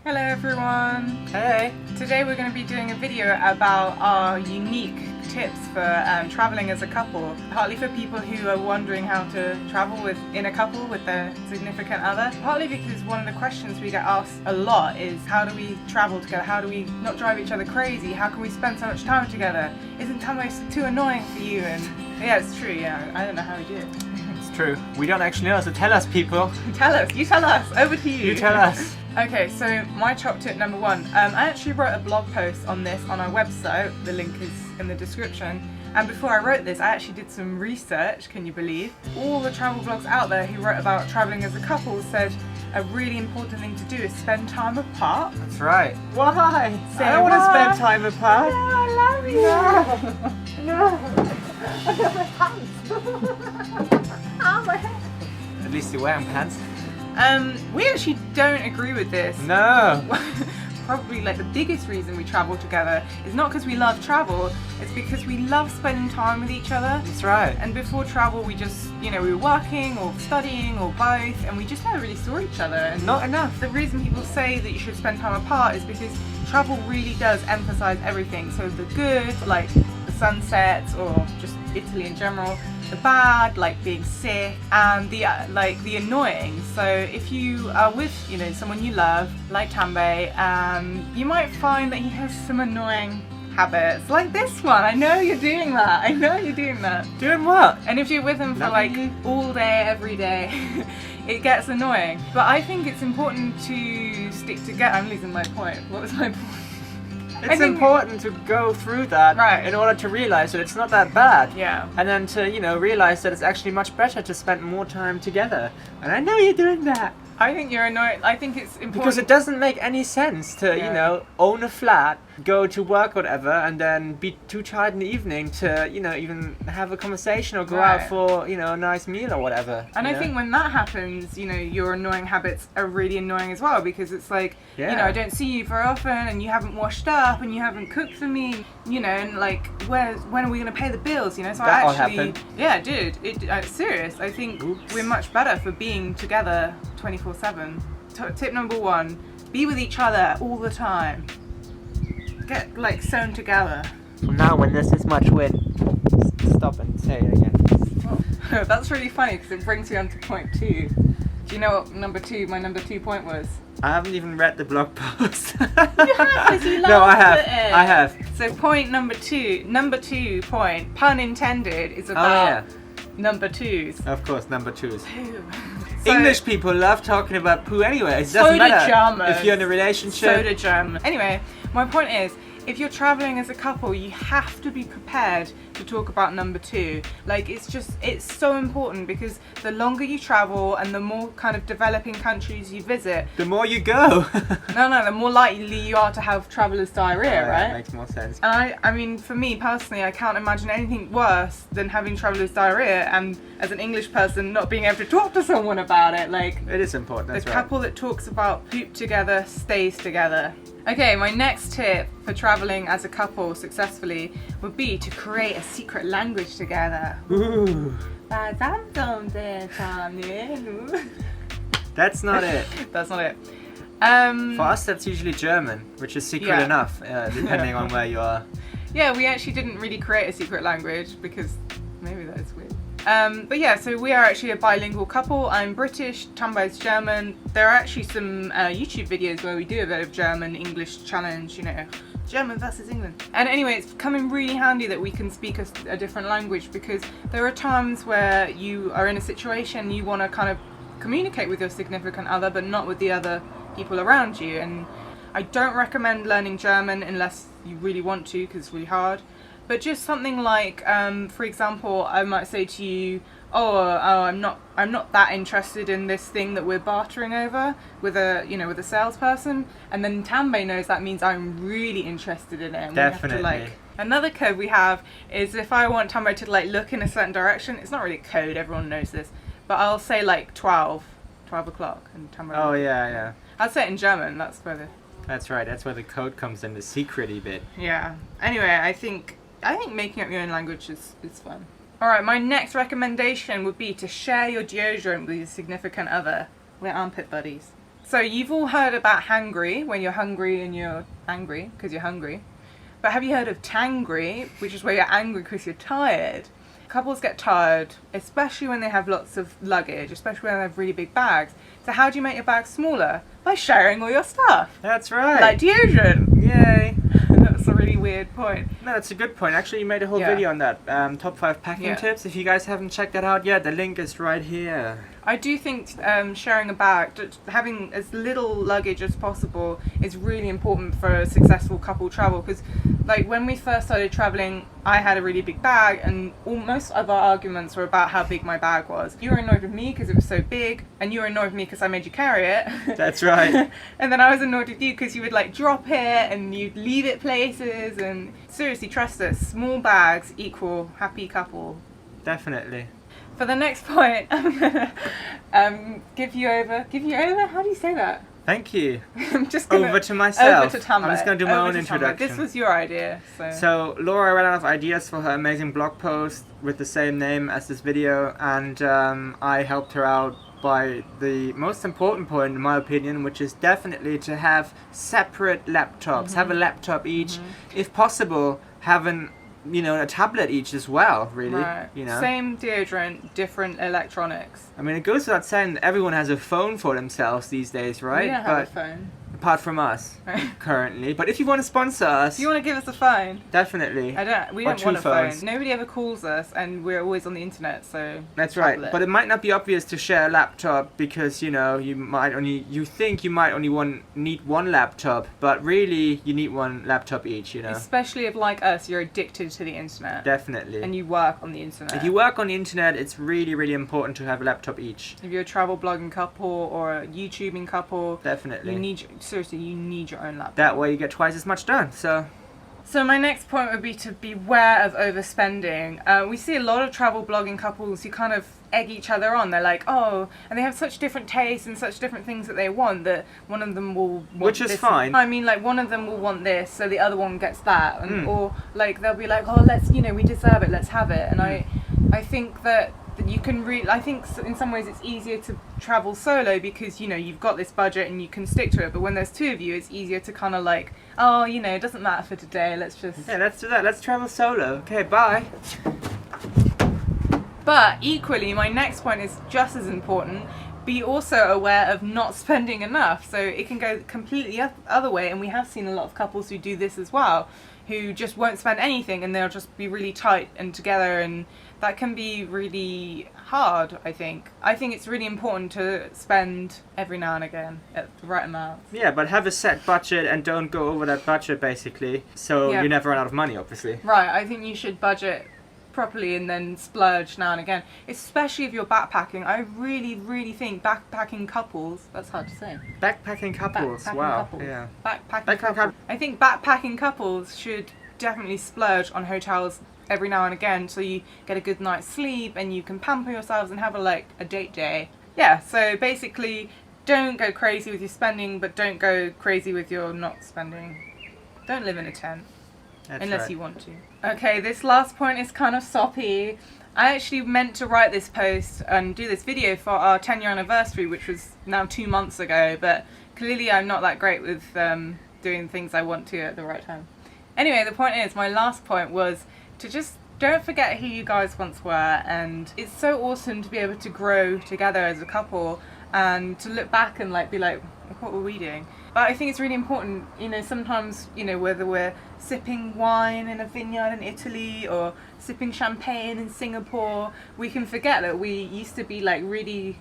Hello everyone! Hey! Today we're going to be doing a video about our unique tips for travelling as a couple, partly for people who are wondering how to travel in a couple with their significant other, partly because one of the questions we get asked a lot is how do we travel together, how do we not drive each other crazy, how can we spend so much time together, isn't time waste too annoying for you? And yeah, it's true, yeah, I don't know how we do it. It's true, we don't actually know, so tell us people. Tell us, you tell us, over to you. You tell us. Okay, so my top tip number one. I actually wrote a blog post on this on our website. The link is in the description. And before I wrote this, I actually did some research, can you believe? All the travel blogs out there who wrote about travelling as a couple said a really important thing to do is spend time apart. That's right. Why? Say I don't want to spend time apart. No, I love you. No. I got my pants. Ow, my head. At least you're wearing pants. We actually don't agree with this. No. Probably like the biggest reason we travel together is not because we love travel, it's because we love spending time with each other. That's right. And before travel we just, we were working or studying or both, and we just never really saw each other. And not enough. The reason people say that you should spend time apart is because travel really does emphasize everything. So the good, like the sunsets or just Italy in general, the bad, like being sick, and the annoying. So if you are with someone you love, like Tambe, you might find that he has some annoying habits, like this one. I know you're doing that. I know you're doing that. Doing what? And if you're with him for like all day, every day, it gets annoying. But I think it's important to stick together. I'm losing my point. What was my point? It's important to go through that in order to realize that it's not that bad. Yeah. And then to, realize that it's actually much better to spend more time together. And I know you're doing that. I think you're annoyed. I think it's important. Because it doesn't make any sense to, own a flat, go to work or whatever, and then be too tired in the evening to, even have a conversation or go out for, a nice meal or whatever. And I think when that happens, your annoying habits are really annoying as well, because it's like, I don't see you very often, and you haven't washed up, and you haven't cooked for me, and like, when are we going to pay the bills, So that I all actually, happened. Yeah, dude, it's serious. I think we're much better for being together 24/7. Tip number one, be with each other all the time. Get like sewn together. From now when there's this much wind, stop and say it again. Oh, that's really funny because it brings me on to point two. Do you know what my number two point was? I haven't even read the blog post. You have, because you No, I laughed have. at it. I have. So point number two point, pun intended, is about number twos. Of course, number twos. Poo. English people love talking about poo anyway. It So doesn't do matter Germans. if you're in a relationship. So do German. Anyway, my point is, if you're traveling as a couple, you have to be prepared to talk about number two. Like, it's so important, because the longer you travel and the more kind of developing countries you visit, the more you go. the more likely you are to have traveller's diarrhea, right? That makes more sense. And I mean, for me personally, I can't imagine anything worse than having traveller's diarrhea and, as an English person, not being able to talk to someone about it. Like, it is important, that's the couple that talks about poop together stays together. Okay, my next tip for travelling as a couple successfully would be to create a secret language together. Ooh. That's not it. That's not it. For us, that's usually German, which is secret enough, depending on where you are. Yeah, we actually didn't really create a secret language because maybe that is weird. But yeah, so we are actually a bilingual couple. I'm British, Tamba's German. There are actually some YouTube videos where we do a bit of German-English challenge, German versus England. And anyway, it's coming really handy that we can speak a different language, because there are times where you are in a situation you want to kind of communicate with your significant other, but not with the other people around you. And I don't recommend learning German unless you really want to, because it's really hard. But just something like, for example, I might say to you, I'm not that interested in this thing that we're bartering over with a salesperson, and then Tambe knows that means I'm really interested in it. And Definitely. We have to, another code we have is, if I want Tambe to look in a certain direction, it's not really a code, everyone knows this, but I'll say 12 o'clock, and Tambe. Oh yeah. I'll say it in German. That's where That's right. That's where the code comes in, the secret-y bit. Yeah. Anyway, I think making up your own language is fun. Alright, my next recommendation would be to share your deodorant with your significant other. We're armpit buddies. So you've all heard about hangry, when you're hungry and you're angry because you're hungry. But have you heard of tangry, which is where you're angry because you're tired? Couples get tired, especially when they have lots of luggage, especially when they have really big bags. So how do you make your bag smaller? By sharing all your stuff. That's right. Like deodorant. Yay. That's a really weird point. No, that's a good point. Actually, you made a whole video on that. Top 5 packing tips. If you guys haven't checked that out yet, the link is right here. I do think sharing a bag, having as little luggage as possible is really important for a successful couple travel, because like when we first started traveling, I had a really big bag and most of our arguments were about how big my bag was. You were annoyed with me because it was so big, and you were annoyed with me because I made you carry it. That's right. And then I was annoyed with you because you would like drop it and you'd leave it places. And seriously, trust us, small bags equal happy couple. Definitely. For the next point, I'm gonna give you over. How do you say that? Thank you. I'm just gonna over to myself. Over to Tamba. I'm just gonna do my own Tamba. introduction. This was your idea, so. So Laura ran out of ideas for her amazing blog post with the same name as this video, and I helped her out by the most important point, in my opinion, which is definitely to have separate laptops. Have a laptop each, if possible. Have a tablet each as well, really. Right. You know. Same deodorant, different electronics. I mean, it goes without saying that everyone has a phone for themselves these days, right? We don't have a phone. Apart from us, currently. But if you want to sponsor us... If you want to give us a phone. Definitely. We don't want a phone. Nobody ever calls us, and we're always on the internet, so... That's right. But it might not be obvious to share a laptop because, you think you might only need one laptop, but really you need one laptop each, you know. Especially if, like us, you're addicted to the internet. Definitely. And you work on the internet. If you work on the internet, it's really, really important to have a laptop each. If you're a travel blogging couple or a YouTubing couple... Definitely. Seriously, you need your own laptop. That way you get twice as much done, so my next point would be to beware of overspending. We see a lot of travel blogging couples who kind of egg each other on. They're like, oh, and they have such different tastes and such different things that they want that one of them will want which is this. fine. I mean, like, one of them will want this, so the other one gets that. And, or, like, they'll be like, oh, let's, we deserve it, let's have it. And I think that you can I think in some ways it's easier to travel solo because you've got this budget and you can stick to it, but when there's two of you it's easier to kind of like, oh, it doesn't matter for today, let's do that, let's travel solo, okay, bye. But equally, my next point is just as important. Be also aware of not spending enough. So it can go completely other way, and we have seen a lot of couples who do this as well, who just won't spend anything and they'll just be really tight and together, and that can be really hard, I think. I think it's really important to spend every now and again at the right amount. Yeah, but have a set budget and don't go over that budget, basically, so you never run out of money, obviously. Right, I think you should budget properly and then splurge now and again, especially if you're backpacking. I really, really think backpacking couples, that's hard to say. Backpacking couples, wow. Couples. Yeah. Backpacking couples. I think backpacking couples should definitely splurge on hotels every now and again, so you get a good night's sleep and you can pamper yourselves and have a date day. Yeah, so basically don't go crazy with your spending, but don't go crazy with your not spending. Don't live in a tent. That's unless you want to. Okay, this last point is kind of soppy. I actually meant to write this post and do this video for our 10-year anniversary, which was now 2 months ago, but clearly I'm not that great with doing things I want to at the right time. Anyway, the point is, my last point was to just don't forget who you guys once were, and it's so awesome to be able to grow together as a couple and to look back and be like, what were we doing? But I think it's really important, sometimes, whether we're sipping wine in a vineyard in Italy or sipping champagne in Singapore, we can forget that we used to be really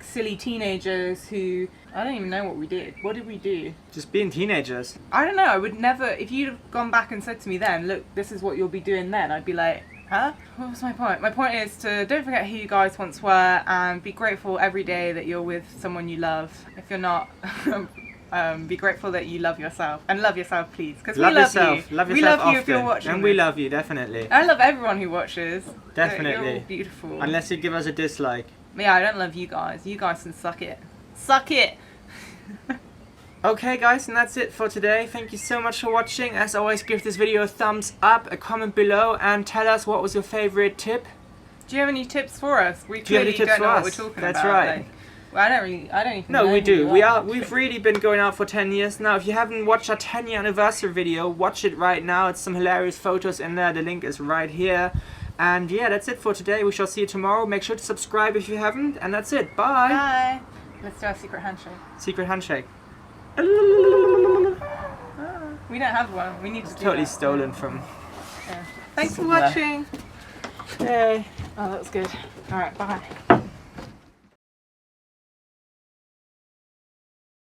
silly teenagers who, I don't even know what we did. What did we do? Just being teenagers. I don't know, I would never, if you'd have gone back and said to me then, look, this is what you'll be doing then, I'd be like, huh? What was my point? My point is to don't forget who you guys once were and be grateful every day that you're with someone you love. If you're not, be grateful that you love yourself. And love yourself, please. Because we love yourself. You. Love yourself we love often. You if you're watching. And we love you, definitely. I love everyone who watches. Definitely. You're all beautiful. Unless you give us a dislike. Yeah, I don't love you guys. You guys can suck it. Suck it! Okay guys, and that's it for today. Thank you so much for watching. As always, give this video a thumbs up, a comment below, and tell us what was your favorite tip. Do you have any tips for us? We clearly don't know what we're talking about. That's right. Well, I don't even know. No, we who do. you are. We've really been going out for 10 years now. If you haven't watched our 10-year anniversary video, watch it right now. It's some hilarious photos in there. The link is right here. And yeah, that's it for today. We shall see you tomorrow. Make sure to subscribe if you haven't. And that's it. Bye. Bye. Let's do our secret handshake. Secret handshake. We don't have one. We need to do Totally that. stolen from... Yeah. Thanks for watching. Yay. Oh, that was good. All right, bye.